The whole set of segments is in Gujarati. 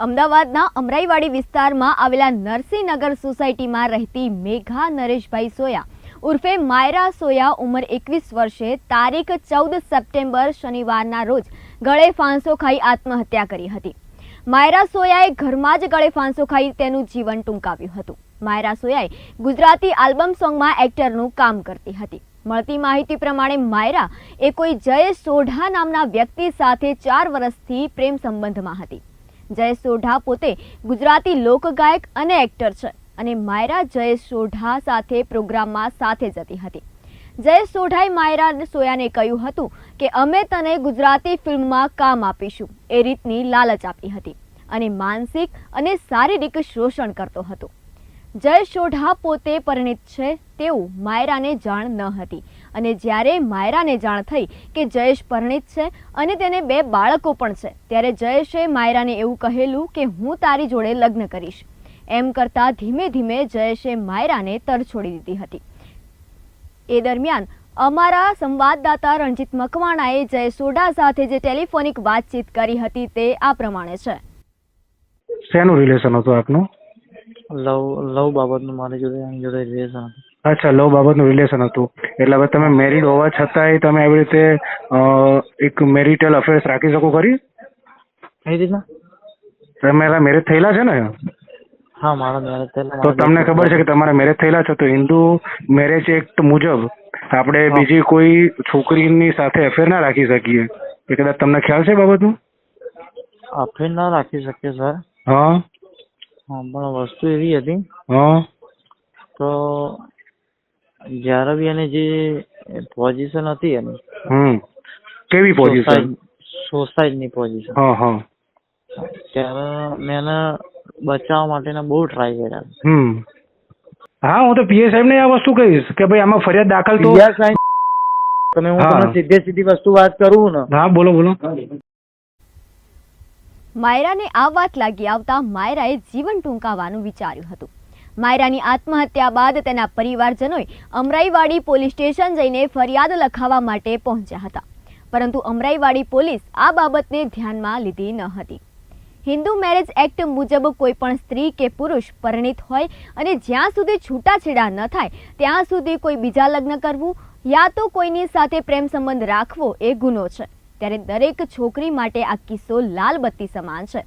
અમદાવાદના અમરાઈવાડી વિસ્તારમાં આવેલા નરસિંહનગર સોસાયટીમાં રહેતી મેઘા નરેશભાઈ સોયા ઉર્ફે માયરા સોયા ઉંમર 21 વર્ષે તારીખ 14 સપ્ટેમ્બર શનિવારના રોજ ગળે ફાંસો ખાઈ આત્મહત્યા કરી હતી। માયરા સોયાએ ઘરમાં જ ગળે ફાંસો ખાઈ તેનું જીવન ટૂંકાવ્યું હતું। માયરા સોયાએ ગુજરાતી આલ્બમ સોંગમાં એક્ટરનું કામ કરતી હતી। મળતી માહિતી પ્રમાણે માયરા એ કોઈ જયેશ સોઢા નામના વ્યક્તિ સાથે 4 વર્ષથી પ્રેમ સંબંધમાં હતી। જયેશ સોઢા પોતે ગુજરાતી લોકગાયક અને એક્ટર છે અને માયરા જયેશ સોઢા સાથે પ્રોગ્રામમાં સાથે જતી હતી। જયેશ સોઢાએ માયરા સોયાને કહ્યું હતું કે અમે તને ગુજરાતી ફિલ્મમાં કામ આપીશું એ રીતની લાલચ આપી હતી અને માનસિક અને શારીરિક શોષણ કરતો હતો। જયેશ સોઢા પોતે પરિણીત છે તેવું માયરાને જાણ ન હતી અને જ્યારે માયરાને જાણ થઈ કે જયેશ પરિણીત છે અને તેને 2 બાળકો પણ છે ત્યારે જયેશે માયરાને એવું કહેલું કે હું તારી જોડે લગ્ન કરીશ। એમ કરતા ધીમે ધીમે જયેશે માયરાને તરછોડી દીધી હતી। એ દરમિયાન અમારા સંવાદદાતા રણજીત મકવાણાએ જયેશ સોઢા સાથે જે ટેલિફોનિક વાતચીત કરી હતી તે આ પ્રમાણે છે। શેનું રિલેશન હતું આપનું? લવ બાબતનું મારી જોડે રિલેશન હતું। અચ્છા, લવ બાબતનું રિલેશન હતું। એટલે હવે તમે મેરિડ હોવા છતાંય તમે આવી રીતે એક મેરિટલ અફેર્સ રાખી શકો ખરી? કઈ રીતના? તમારા મેરેજ થયેલા છે ને? હા, મારા મેરેજ થયેલા। તો તમને ખબર છે કે તમારા મેરેજ થયેલા છે તો હિન્દુ મેરેજ એક્ટ મુજબ આપણે બીજી કોઈ છોકરીની સાથે અફેર ના રાખી શકીએ। એ કદાચ તમને ખ્યાલ છે બાબતનું? અફેર ના રાખી શકીએ સર। હા હા, પણ વસ્તુ એવી હતી હા તો જ્યારે બી એની જે પોઝિશન હતી એની કેવી પોઝિશન? સોસાયટીની પોઝિશન। હા હા ત્યારે મેં એને બચાવવા માટેના બહુ ટ્રાય કર્યા। હા, હું તો પીએ સાહેબ ને આ વસ્તુ કહીશ કે ભાઈ આમાં ફરિયાદ દાખલ તો તમે હું તમને સીધી વસ્તુ વાત કરું ને। હા, બોલો બોલો। માયરાને આ વાત લાગી આવતા માયરાએ જીવન ટૂંકાવવાનું વિચાર્યું હતું। માયરાની આત્મહત્યા બાદ તેના પરિવારજનોએ અમરાઈવાડી પોલીસ સ્ટેશન જઈને ફરિયાદ લખાવવા માટે પહોંચ્યા હતા, પરંતુ અમરાઈવાડી પોલીસ આ બાબતને ધ્યાનમાં લીધી ન હતી। હિન્દુ મેરેજ એક્ટ મુજબ કોઈ પણ સ્ત્રી કે પુરુષ પરિણીત હોય અને જ્યાં સુધી છૂટાછેડા ન થાય ત્યાં સુધી કોઈ બીજા લગ્ન કરવું યા તો કોઈની સાથે પ્રેમ સંબંધ રાખવો એ ગુનો છે। ત્યારે દરેક છોકરી માટે આ કિસ્સો લાલ બત્તી સમાન છે।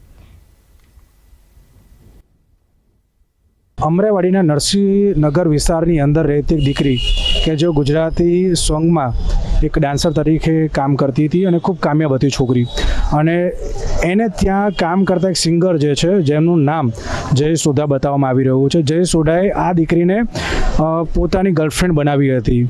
અમરાઈવાડીના નરસિંહનગર વિસ્તારની અંદર રહેતી એક દીકરી કે જો ગુજરાતી સોંગમાં એક ડાન્સર તરીકે કામ કરતી હતી અને ખૂબ કામયાબ હતી છોકરી, અને એને ત્યાં કામ કરતા એક સિંગર જે છે જેમનું નામ જયેશ સોઢા બતાવવામાં આવી રહ્યું છે। જયેશ સોઢાએ આ દીકરીને પોતાની ગર્લફ્રેન્ડ બનાવી હતી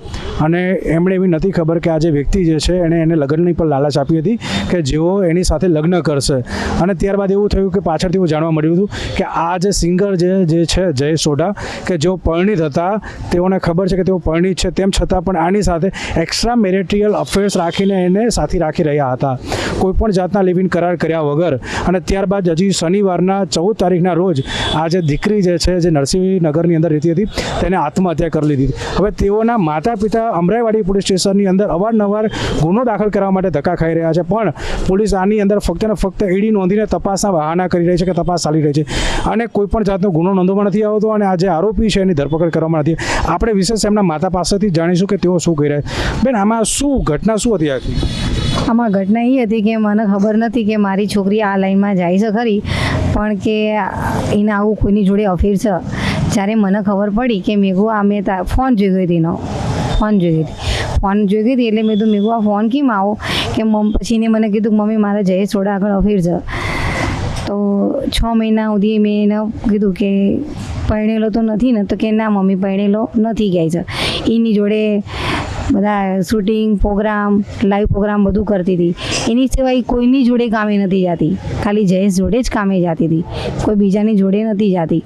અને એમણે એવી નથી ખબર કે આ જે વ્યક્તિ જે છે એને લગ્નની પણ લાલચ આપી હતી કે જેઓ એની સાથે લગ્ન કરશે। અને ત્યારબાદ એવું થયું કે પાછળથી એવું જાણવા મળ્યું હતું કે આ જે સિંગર જે છે જયેશ સોઢા કે જેઓ પરિણીત હતા, તેઓને ખબર છે કે તેઓ પરિણીત છે, તેમ છતાં પણ આની સાથે એક્સ્ટ્રા મેરિટલ અફેર્સ રાખીને એને સાથી રાખી રહ્યા હતા, કોઈપણ જાતના લિવ ઇન કરાર કર્યા વગર। અને ત્યારબાદ હજી શનિવારના 14 તારીખના રોજ આ જે દીકરી જે છે જે નરસિંહનગરની અંદર રહેતી હતી તેને આત્મહત્યા કરી લીધી। હવે તેઓના માતા પિતા અમરાઈવાડી પોલીસ સ્ટેશનની અંદર અવારનવાર ગુનો દાખલ કરવા માટે ધક્કા ખાઈ રહ્યા છે, પણ પોલીસ આની અંદર ફક્ત ને ફક્ત ઈડી નોંધીને તપાસના બહાના કરી રહી છે કે તપાસ ચાલી રહી છે અને કોઈપણ જાતનો ગુનો નોંધવામાં નથી આવતો અને આ જે આરોપી છે એની ધરપકડ કરવામાં નથી। આપણે વિશેષ એમના માતા પાસેથી જાણીશું કે તેઓ શું કહી રહ્યા। બેન, આમાં શું ઘટના શું હતી આખી? આમાં ઘટના એ હતી કે મને ખબર નથી કે મારી છોકરી આ લાઈનમાં જાય છે ખરી, પણ કે એને આવું કોઈની જોડે અફેર છે। જ્યારે મને ખબર પડી કે મેઘુ આ મેં ફોન જોઈ ગઈ હતી એનો ફોન જોઈ ગઈ હતી એટલે મેં તો મેઘુ આ ફોન કેમ આવો કે પછી એને મને કીધું કે મમ્મી મારે જયેશ સોઢા આગળ અફેર છે। તો 6 મહિના સુધી મેં એને કીધું કે પરણેલો તો નથી ને? તો કે ના મમ્મી પરણેલો નથી ગયા છે, એની જોડે બધા શૂટિંગ પ્રોગ્રામ લાઈવ પ્રોગ્રામ બધું કરતી હતી, એની સિવાય કોઈની જોડે કામે નથી જતી, ખાલી જયેશ જોડે જ કામે જતી હતી, કોઈ બીજાની જોડે નથી જતી।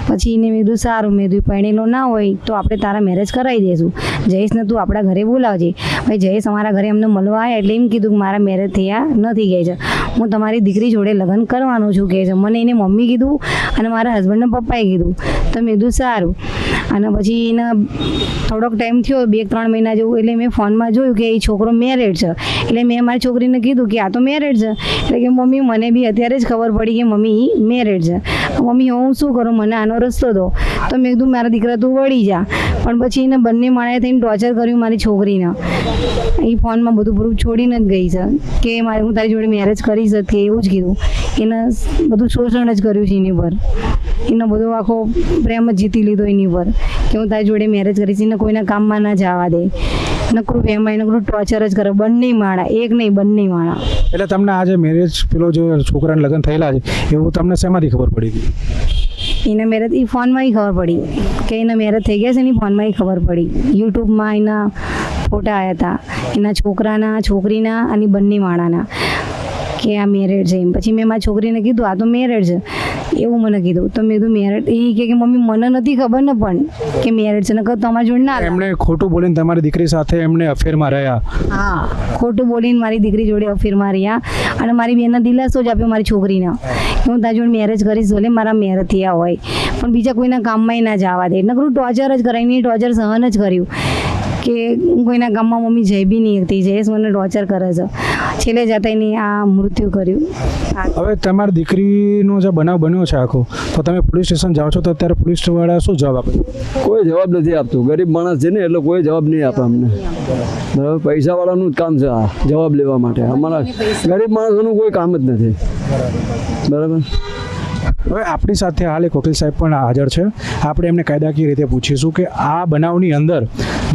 પછી એને મેં કીધું સારું, મેં કીધું પરણેલો ના હોય તો આપણે તારા મેરેજ કરાવી દઈશું, જયેશને તું આપણા ઘરે બોલાવજે। ભાઈ જયેશ અમારા ઘરે અમને મળવા આવ્યા એટલે એમ કીધું કે મારા મેરેજ થયા નથી ગયા છે, હું તમારી દીકરી જોડે લગ્ન કરવાનું છું કહે છે। મને એને મમ્મી કીધું અને મારા હસબન્ડના પપ્પાએ કીધું, તો મેં કીધું સારું। અને પછી એને થોડોક ટાઈમ થયો 2-3 મહિના જેવું, એટલે મેં ફોનમાં જોયું કે એ છોકરો મેરેડ છે. એટલે મેં મારી છોકરીને કીધું કે આ તો મેરેડ છે. એટલે કે મમ્મી મને બી અત્યારે જ ખબર પડી કે મમ્મી એ મેરેડ છે. મમ્મી હું શું કરું, મને આનો રસ્તો દો. તો મેં કીધું મારા દીકરા તું વળી જા. પણ પછી એને બંને માણસે થઈને ટોર્ચર કર્યું મારી છોકરીને. એ ફોનમાં બધું પ્રૂફ છોડીને જ ગઈ છે કે મારે હું તારી જોડે મેરેજ કરીશ જ, કે એવું જ કીધું. એને બધું શોષણ જ કર્યું છે એની પર. એનો બધો આખો પ્રેમ જ જીતી લીધો એની પર કે હું તારી જોડે મેરેજ કરીશ. એને કોઈના કામમાં ના જવા દે. નકરું એમાં નકરું ટોર્ચર જ કરે. બંને માણા, એક નહીં બંને માણા. એટલે તમને આ જે મેરેજ પેલો જે છોકરાને લગ્ન થયેલા છે એવું તમને શેમાંથી ખબર પડી ગઈ? એના મેરેજ એ ફોનમાં ખબર પડી કે એના મેરેજ થઈ ગયા છે. એની ફોનમાં ખબર પડી. યુટ્યુબમાં એના ફોટા આવ્યા હતા એના છોકરાના, છોકરીના અને બંને માણાના કે આ મેરેડ છે. એમ પછી મેં મારી છોકરીને કીધું આ તો મેરેડ છે એવું મને કીધું. તો મેં કીધું મેરેડ, એ કે મમ્મી મને નથી ખબર ને પણ કે મેરેડ છે, નકર તમારી જોડે ના. એમણે ખોટું બોલીને તમારી દીકરી સાથે એમને અફેરમાં રહ્યા? હા, ખોટું બોલીને મારી દીકરી જોડે અફેરમાં રહ્યા. અને મારી બેનને દિલાસો જ આપ્યો મારી છોકરીને કે હું તારી જોડે મેરેજ કરીશ, ભલે મારા મેરેજ થયા હોય પણ બીજા કોઈના કામમાં ના જવા દે. નકરું ટોર્ચર જ કરાવીને ટોર્ચર સહન જ કર્યું કે હું કોઈના ગામમાં મમ્મી જઈ બી નહીં શકતી. જયેશ મને ટોર્ચર કરે છે. છેલ્લે જતા એની આ મૃત્યુ કર્યું. હવે તમારી દીકરીનો જે બનાવ બન્યો છે આખો, તો તમે પોલીસ સ્ટેશન જાઓ છો તો અત્યારે પોલીસવાળા શું જવાબ આપે? કોઈ જવાબ નથી આપતું. ગરીબ માણસ છે ને એટલે કોઈ જવાબ નહીં આપે અમને. બરાબર, પૈસાવાળાનું જ કામ છે આ જવાબ લેવા માટે. અમારા ગરીબ માણસોનું કોઈ કામ જ નથી. બરાબર. હવે આપણી સાથે હાલ એક વકીલ સાહેબ પણ હાજર છે. આપણે એમને કાયદાકીય રીતે પૂછીશું કે આ બનાવની અંદર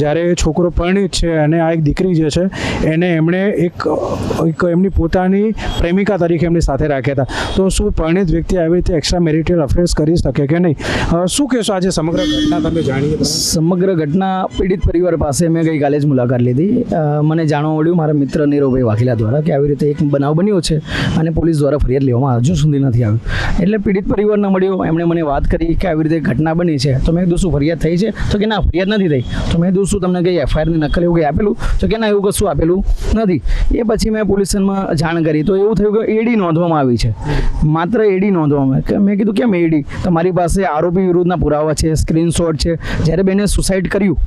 જ્યારે છોકરો પરિણીત છે અને આ એક દીકરી જે છે એને એમણે એક એમની પોતાની પ્રેમિકા તરીકે એમની સાથે રાખ્યા હતા, તો શું પરિણીત વ્યક્તિ આવી રીતે એક્સ્ટ્રા મેરિટલ અફેર્સ કરી શકે કે નહીં? શું કહેશો આજે સમગ્ર ઘટના તમે જાણીએ? સમગ્ર ઘટના પીડિત પરિવાર પાસે મેં ગઈકાલે જ મુલાકાત લીધી. મને જાણવા મળ્યું મારા મિત્ર નીરવભાઈ વાઘેલા દ્વારા કે આવી રીતે એક બનાવ બન્યો છે અને પોલીસ દ્વારા ફરિયાદ લેવામાં હજુ સુધી નથી આવ્યું. એટલે પીડિત પરિવારને મળ્યો, એમણે મને વાત કરી કે આવી રીતે ઘટના બની છે. તો મેં કીધું શું ફરિયાદ થઈ છે? તો કે ના, ફરિયાદ નથી થઈ. તો મેં કીધું શું તમને કંઈ એફઆઈઆરની નકલ એવું કંઈ આપેલું? તો કે ના, એવું કશું આપેલું નથી. એ પછી મેં પોલીસ સ્ટેશનમાં જાણ કરી તો એવું થયું કે એડી નોંધવામાં આવી છે, માત્ર એડી નોંધવામાં. મેં કીધું કેમ એડી? તમારી પાસે આરોપી વિરુદ્ધના પુરાવા છે, સ્ક્રીનશોટ છે. જ્યારે બેને સુસાઇડ કર્યું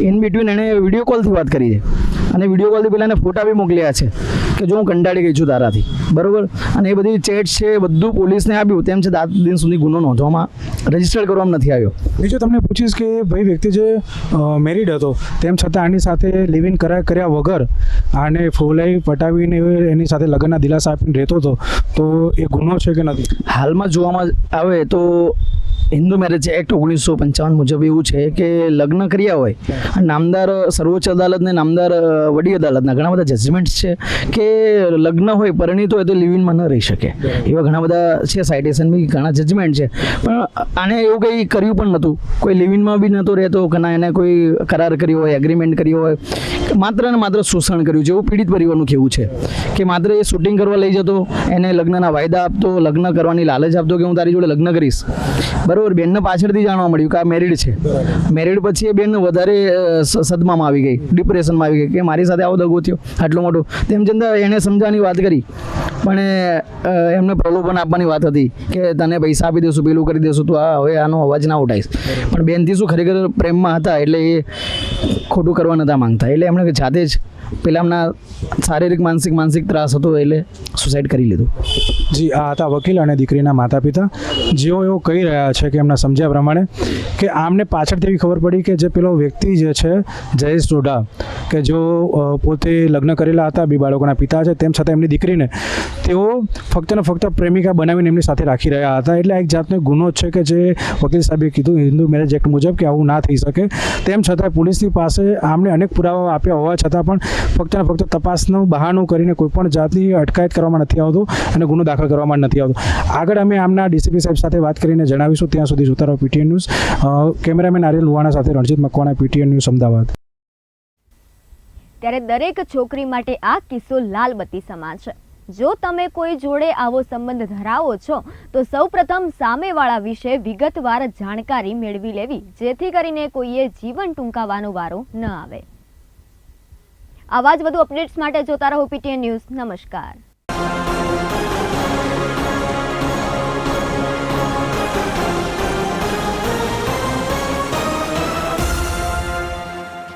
ઇન બિટવીન એણે વિડીયો કોલથી વાત કરી છે અને વિડીયો કોલથી પહેલાં એને ફોટા બી મોકલ્યા છે કે જો હું કંટાળી ગઈ છું તારાથી. બરાબર. અને એ બધી ચેટ છે બધું પોલીસને આપ્યું. તેમ છતાં આજ દિન સુધી ગુનો નોંધવામાં, રજીસ્ટર કરવામાં નથી આવ્યો. બીજું તમને પૂછીશ કે ભાઈ વ્યક્તિ જે મેરિડ હતો તેમ છતાં આની સાથે લિવ ઇન કર્યા વગર આને ફોલાઈ પટાવીને એની સાથે લગ્નના દિલાસા આપીને રહેતો હતો, તો એ ગુનો છે કે નથી? હાલમાં જોવામાં આવે તો હિન્દુ મેરેજ એક્ટ 1955 મુજબ એવું છે કે લગ્ન કર્યા હોય, નામદાર સર્વોચ્ચ અદાલત ને નામદાર વડી અદાલતના ઘણા બધા જજમેન્ટ્સ છે કે લગ્ન હોય, પરિણીત હોય તો લિવ ઇનમાં ન રહી શકે. એવા ઘણા બધા છે, સાઇટેશન બી ઘણા જજમેન્ટ છે. પણ આને એવું કંઈ કર્યું પણ નહોતું. કોઈ લિવ ઇનમાં બી નહોતો રહેતો કે ના એને કોઈ કરાર કર્યો હોય, એગ્રીમેન્ટ કર્યો હોય. માત્ર ને માત્ર શોષણ કર્યું છે એવું પીડિત પરિવારનું કહેવું છે કે માત્ર એ શૂટિંગ કરવા લઈ જતો, એને લગ્નના વાયદા આપતો, લગ્ન કરવાની લાલચ આપતો કે હું તારી જોડે લગ્ન કરીશ. બરાબર. બેનને પાછળથી જાણવા મળ્યું કે આ મેરિડ છે. મેરિડ પછી એ બેન વધારે સદમામાં આવી ગઈ, ડિપ્રેશનમાં આવી ગઈ કે મારી સાથે આવો દગો થયો આટલો મોટો. તેમ છતાં એણે સમજાવવાની વાત કરી પણ એમને પ્રલોભન આપવાની વાત હતી કે તને પૈસા આપી દેશું, પેલું કરી દેશું, તો આ હવે આનો અવાજ ના ઉઠાઈશ. પણ બેનથી શું ખરેખર પ્રેમમાં હતા એટલે એ ખોટું કરવા નહોતા માંગતા. એટલે એમણે જાતે જ પેલા એમના શારીરિક માનસિક ત્રાસ હતો એટલે સુસાઇડ કરી લીધું. જી, આ હતા વકીલ અને દીકરીના માતા પિતા, જેઓ એવું કહી રહ્યા છે કે એમના સમજ્યા પ્રમાણે કે આમને પાછળથી એવી ખબર પડી કે જે પેલો વ્યક્તિ જે છે જયેશ ડોડા, કે જો પોતે લગ્ન કરેલા હતા, 2 બાળકોના પિતા છે, તેમ છતાં એમની દીકરીને તેઓ ફક્ત ને ફક્ત પ્રેમિકા બનાવીને એમની સાથે રાખી રહ્યા હતા. એટલે એક જાતનો ગુનો છે કે જે વકીલ સાહેબે કીધું હિન્દુ મેરેજ એક્ટ મુજબ કે આવું ના થઈ શકે. તેમ છતાં પોલીસની પાસે આમને અનેક પુરાવા આપ્યા હોવા છતાં પણ ફક્ત ને ફક્ત તપાસનું બહાનું કરીને કોઈપણ જાતની અટકાયત કરવામાં નથી આવતું અને ગુનો દાખલ કરવામાં નથી આવતો. આગળ અમે આમના ડીસીપી સાહેબ સાથે વાત કરીને જણાવીશું. ત્યાં સુધી જોતા રહો PTN ન્યૂઝ. કેમેરામેન આર્યલ લુવાણા સાથે રણજીત મકવાણા, PTN ન્યૂઝ, અમદાવાદ. ત્યારે દરેક છોકરી માટે આ કિસ્સો લાલબત્તી સમાન છે. જો તમે કોઈ જોડે આવો સંબંધ ધરાવો છો તો સૌપ્રથમ સામેવાળા વિશે વિગતવાર જાણકારી મેળવી લેવી, જેથી કરીને કોઈએ જીવન ટૂંકાવવાનો વારો ન આવે. આવા જ વધુ અપડેટ્સ માટે જોતા રહો PTN ન્યૂઝ. નમસ્કાર.